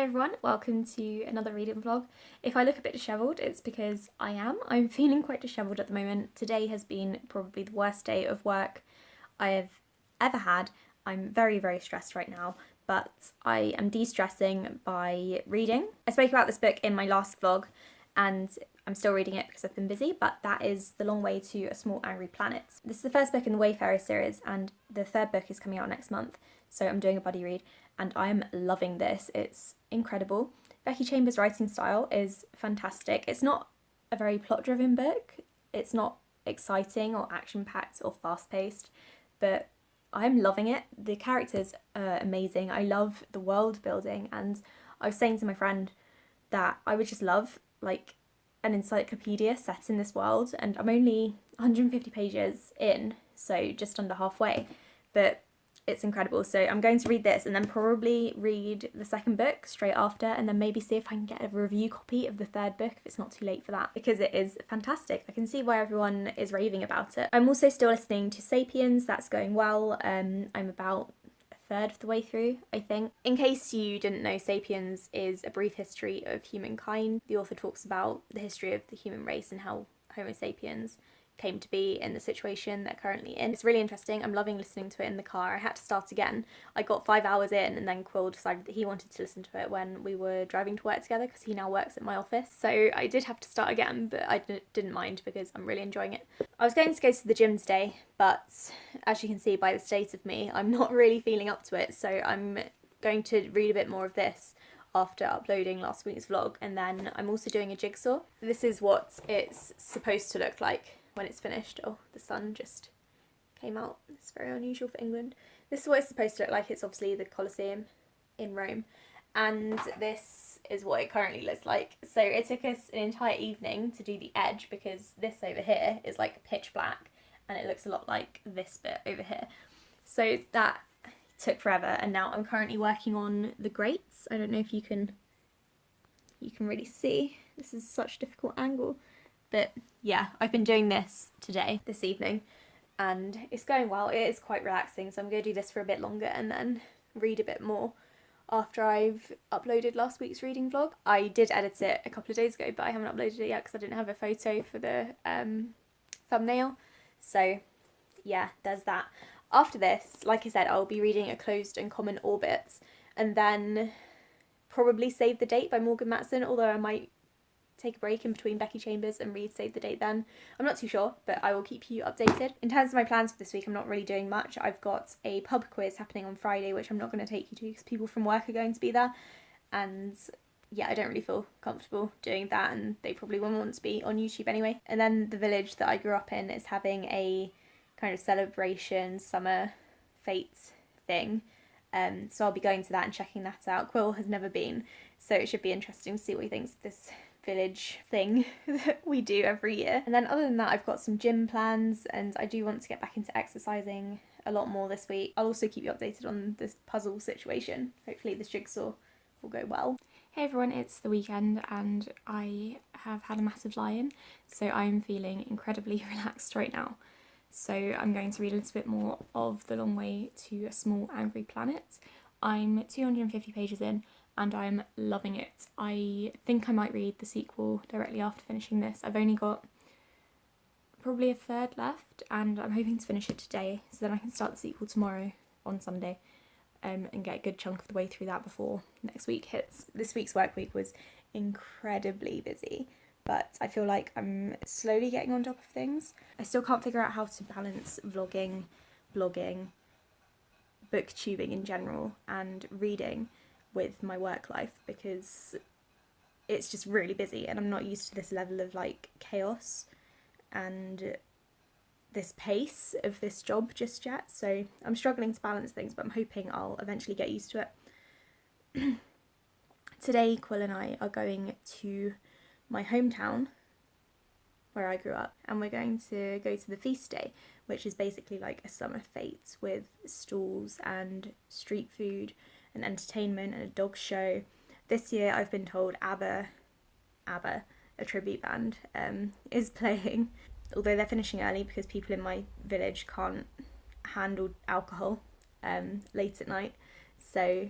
Hey everyone, welcome to another reading vlog. If I look a bit dishevelled, it's because I am. I'm feeling quite dishevelled at the moment. Today has been probably the worst day of work I have ever had. I'm very, very stressed right now, but I am de-stressing by reading. I spoke about this book in my last vlog and I'm still reading it because I've been busy, but that is The Long Way to a Small Angry Planet. This is the first book in the Wayfarer series and the third book is coming out next month, so I'm doing a buddy read and I'm loving this. It's incredible. Becky Chambers' writing style is fantastic. It's not a very plot-driven book. It's not exciting or action-packed or fast-paced, but I'm loving it. The characters are amazing. I love the world building, and I was saying to my friend that I would just love like an encyclopedia set in this world, and I'm only 150 pages in, so just under halfway, but it's incredible. So I'm going to read this and then probably read the second book straight after, and then maybe see if I can get a review copy of the third book if it's not too late for that, because it is fantastic. I can see why everyone is raving about it. I'm also still listening to Sapiens. That's going well. I'm about a third of the way through, I think. In case you didn't know, Sapiens is a brief history of humankind. The author talks about the history of the human race and how Homo sapiens came to be in the situation they're currently in. It's really interesting. I'm loving listening to it in the car. I had to start again. I got 5 hours in and then Quill decided that he wanted to listen to it when we were driving to work together because he now works at my office. So I did have to start again, but I didn't mind because I'm really enjoying it. I was going to go to the gym today, but as you can see by the state of me, I'm not really feeling up to it. So I'm going to read a bit more of this after uploading last week's vlog, and then I'm also doing a jigsaw. This is what it's supposed to look like when it's finished. Oh, the sun just came out. It's very unusual for England. This is what it's supposed to look like. It's obviously the Colosseum in Rome, and this is what it currently looks like. So it took us an entire evening to do the edge because this over here is like pitch black and it looks a lot like this bit over here. So that took forever, and now I'm currently working on the grates. I don't know if you can really see. This is such a difficult angle. But yeah, I've been doing this this evening, and it's going well. It is quite relaxing, so I'm going to do this for a bit longer and then read a bit more after I've uploaded last week's reading vlog. I did edit it a couple of days ago, but I haven't uploaded it yet because I didn't have a photo for the thumbnail. So yeah, there's that. After this, like I said, I'll be reading A Closed and Common Orbit, and then probably Save the Date by Morgan Matson, although I might take a break in between Becky Chambers and read Save the Date then. I'm not too sure, but I will keep you updated. In terms of my plans for this week, I'm not really doing much. I've got a pub quiz happening on Friday, which I'm not going to take you to because people from work are going to be there, and yeah, I don't really feel comfortable doing that, and they probably won't want to be on YouTube anyway. And then the village that I grew up in is having a kind of celebration summer fete thing, so I'll be going to that and checking that out. Quill has never been, so it should be interesting to see what he thinks of this village thing that we do every year. And then other than that, I've got some gym plans and I do want to get back into exercising a lot more this week. I'll also keep you updated on this puzzle situation. Hopefully this jigsaw will go well. Hey everyone, it's the weekend and I have had a massive lie-in, so I'm feeling incredibly relaxed right now. So I'm going to read a little bit more of The Long Way to a Small Angry Planet. I'm 250 pages in and I'm loving it. I think I might read the sequel directly after finishing this. I've only got probably a third left and I'm hoping to finish it today so then I can start the sequel tomorrow on Sunday, and get a good chunk of the way through that before next week hits. This week's work week was incredibly busy, but I feel like I'm slowly getting on top of things. I still can't figure out how to balance vlogging, blogging, booktubing in general and reading with my work life because it's just really busy and I'm not used to this level of like chaos and this pace of this job just yet, so I'm struggling to balance things, but I'm hoping I'll eventually get used to it. Today Quill and I are going to my hometown where I grew up and we're going to go to the feast day, which is basically like a summer fete with stalls and street food and entertainment and a dog show. This year I've been told ABBA, a tribute band, is playing, although they're finishing early because people in my village can't handle alcohol late at night, so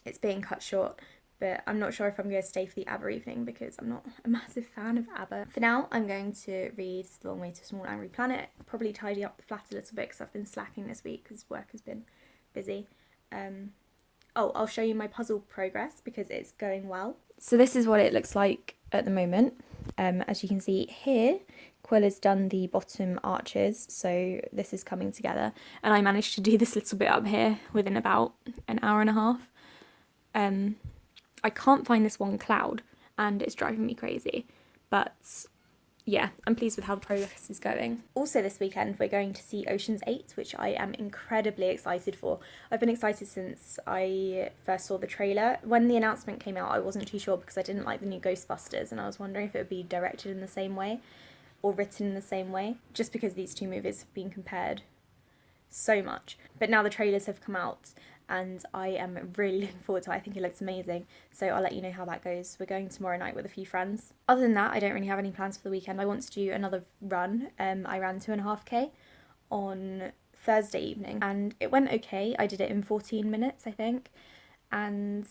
it's being cut short. But I'm not sure if I'm going to stay for the ABBA evening because I'm not a massive fan of ABBA. For now, I'm going to read The Long Way to a Small Angry Planet, probably tidy up the flat a little bit because I've been slacking this week because work has been busy. I'll show you my puzzle progress because it's going well. So this is what it looks like at the moment. As you can see here, Quill has done the bottom arches, so this is coming together. And I managed to do this little bit up here within about an hour and a half. I can't find this one cloud and it's driving me crazy, but yeah, I'm pleased with how the progress is going. Also this weekend we're going to see Ocean's 8, which I am incredibly excited for. I've been excited since I first saw the trailer. When the announcement came out I wasn't too sure because I didn't like the new Ghostbusters and I was wondering if it would be directed in the same way or written in the same way, just because these two movies have been compared so much. But now the trailers have come out and I am really looking forward to it. I think it looks amazing, so I'll let you know how that goes. We're going tomorrow night with a few friends. Other than that, I don't really have any plans for the weekend. I want to do another run. I ran 2.5k on Thursday evening and it went okay. I did it in 14 minutes, I think, and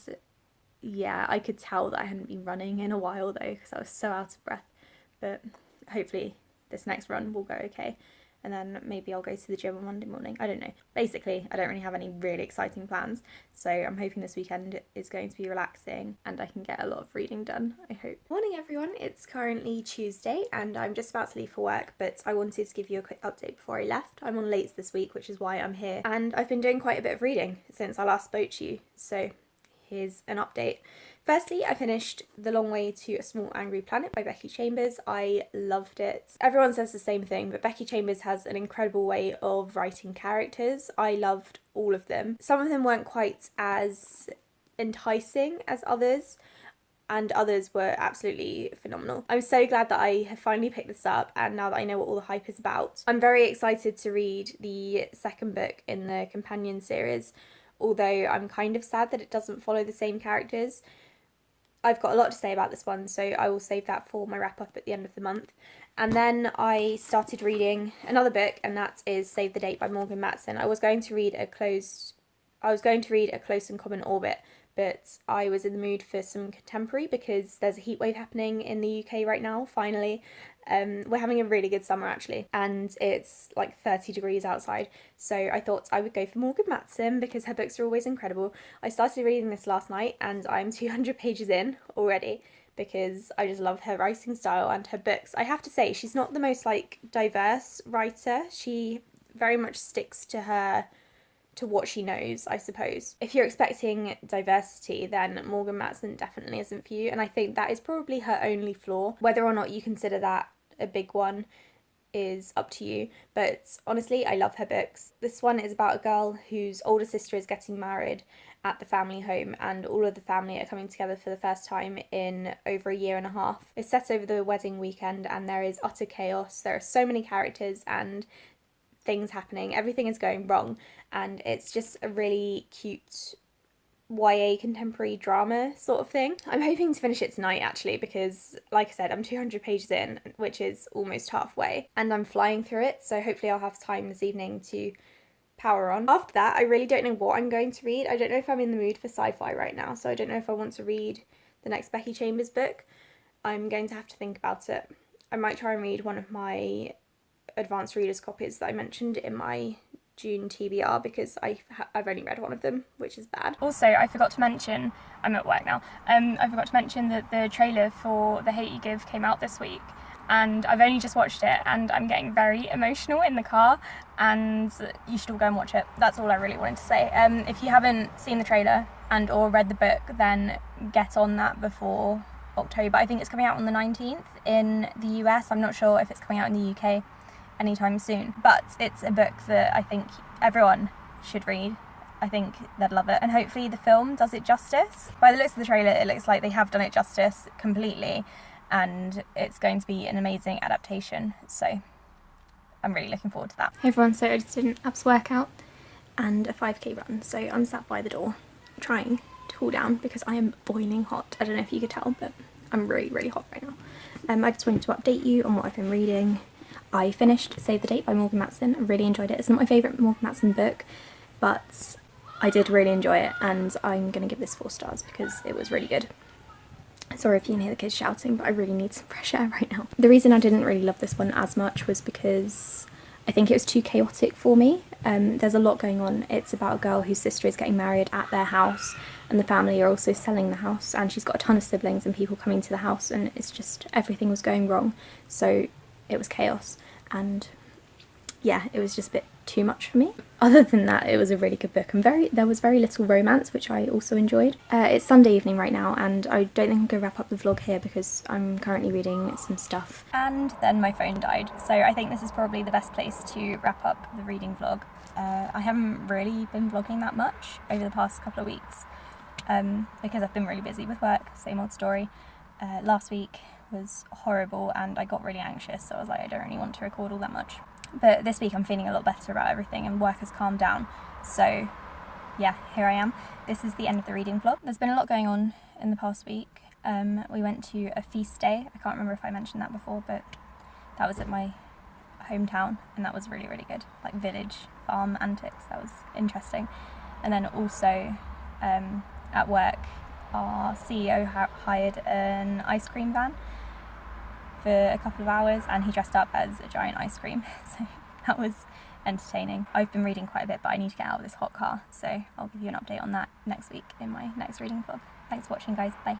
yeah, I could tell that I hadn't been running in a while though because I was so out of breath, but hopefully this next run will go okay. And then maybe I'll go to the gym on Monday morning. I don't know. Basically, I don't really have any really exciting plans. So I'm hoping this weekend is going to be relaxing and I can get a lot of reading done, I hope. Morning everyone, it's currently Tuesday and I'm just about to leave for work, but I wanted to give you a quick update before I left. I'm on lates this week, which is why I'm here. And I've been doing quite a bit of reading since I last spoke to you. So here's an update. Firstly, I finished The Long Way to a Small Angry Planet by Becky Chambers. I loved it. Everyone says the same thing, but Becky Chambers has an incredible way of writing characters. I loved all of them. Some of them weren't quite as enticing as others, and others were absolutely phenomenal. I'm so glad that I have finally picked this up, and now that I know what all the hype is about. I'm very excited to read the second book in the companion series, although I'm kind of sad that it doesn't follow the same characters. I've got a lot to say about this one, so I will save that for my wrap up at the end of the month. And then I started reading another book, and that is Save the Date by Morgan Matson. I was going to read A Close and Common Orbit, but I was in the mood for some contemporary because there's a heatwave happening in the UK right now, finally. We're having a really good summer actually, and it's like 30 degrees outside, so I thought I would go for Morgan Matson because her books are always incredible. I started reading this last night and I'm 200 pages in already because I just love her writing style and her books. I have to say, she's not the most like diverse writer. She very much sticks to what she knows, I suppose. If you're expecting diversity, then Morgan Matson definitely isn't for you, and I think that is probably her only flaw. Whether or not you consider that a big one is up to you, but honestly, I love her books. This one is about a girl whose older sister is getting married at the family home, and all of the family are coming together for the first time in over a year and a half. It's set over the wedding weekend, and there is utter chaos. There are so many characters and things happening. Everything is going wrong, and it's just a really cute YA contemporary drama sort of thing. I'm hoping to finish it tonight actually because, like I said, I'm 200 pages in, which is almost halfway, and I'm flying through it, so hopefully I'll have time this evening to power on. After that, I really don't know what I'm going to read. I don't know if I'm in the mood for sci-fi right now, so I don't know if I want to read the next Becky Chambers book. I'm going to have to think about it. I might try and read one of my advanced readers copies that I mentioned in my June TBR because I've only read one of them, which is bad. Also, I forgot to mention, I'm at work now, I forgot to mention that the trailer for The Hate You Give came out this week, and I've only just watched it and I'm getting very emotional in the car, and you should all go and watch it. That's all I really wanted to say. If you haven't seen the trailer and or read the book, then get on that before October. I think it's coming out on the 19th in the US. I'm not sure if it's coming out in the UK anytime soon, but it's a book that I think everyone should read. I think they'd love it, and hopefully the film does it justice. By the looks of the trailer, it looks like they have done it justice completely, and it's going to be an amazing adaptation, so I'm really looking forward to that. Hey everyone, so I just did an abs workout and a 5k run, so I'm sat by the door trying to cool down because I am boiling hot. I don't know if you could tell, but I'm really hot right now. I just wanted to update you on what I've been reading. I finished Save the Date by Morgan Matson. I really enjoyed it. It's not my favourite Morgan Matson book, but I did really enjoy it, and I'm going to give this 4 stars because it was really good. Sorry if you can hear the kids shouting, but I really need some fresh air right now. The reason I didn't really love this one as much was because I think it was too chaotic for me. There's a lot going on. It's about a girl whose sister is getting married at their house, and the family are also selling the house, and she's got a ton of siblings and people coming to the house, and it's just everything was going wrong. So it was chaos, and yeah, it was just a bit too much for me. Other than that, it was a really good book, and there was very little romance, which I also enjoyed. It's Sunday evening right now, and I don't think I'm going to wrap up the vlog here because I'm currently reading some stuff. And then my phone died, so I think this is probably the best place to wrap up the reading vlog. I haven't really been vlogging that much over the past couple of weeks because I've been really busy with work, same old story. Last week was horrible and I got really anxious, so I was like, I don't really want to record all that much. But this week I'm feeling a lot better about everything and work has calmed down. So yeah, here I am. This is the end of the reading vlog. There's been a lot going on in the past week. We went to a feast day. I can't remember if I mentioned that before, but that was at my hometown and that was really, really good. Like village farm antics, that was interesting. And then also at work, our CEO hired an ice cream van for a couple of hours and he dressed up as a giant ice cream, so that was entertaining. I've been reading quite a bit, but I need to get out of this hot car, so I'll give you an update on that next week in my next reading vlog. Thanks for watching, guys. Bye.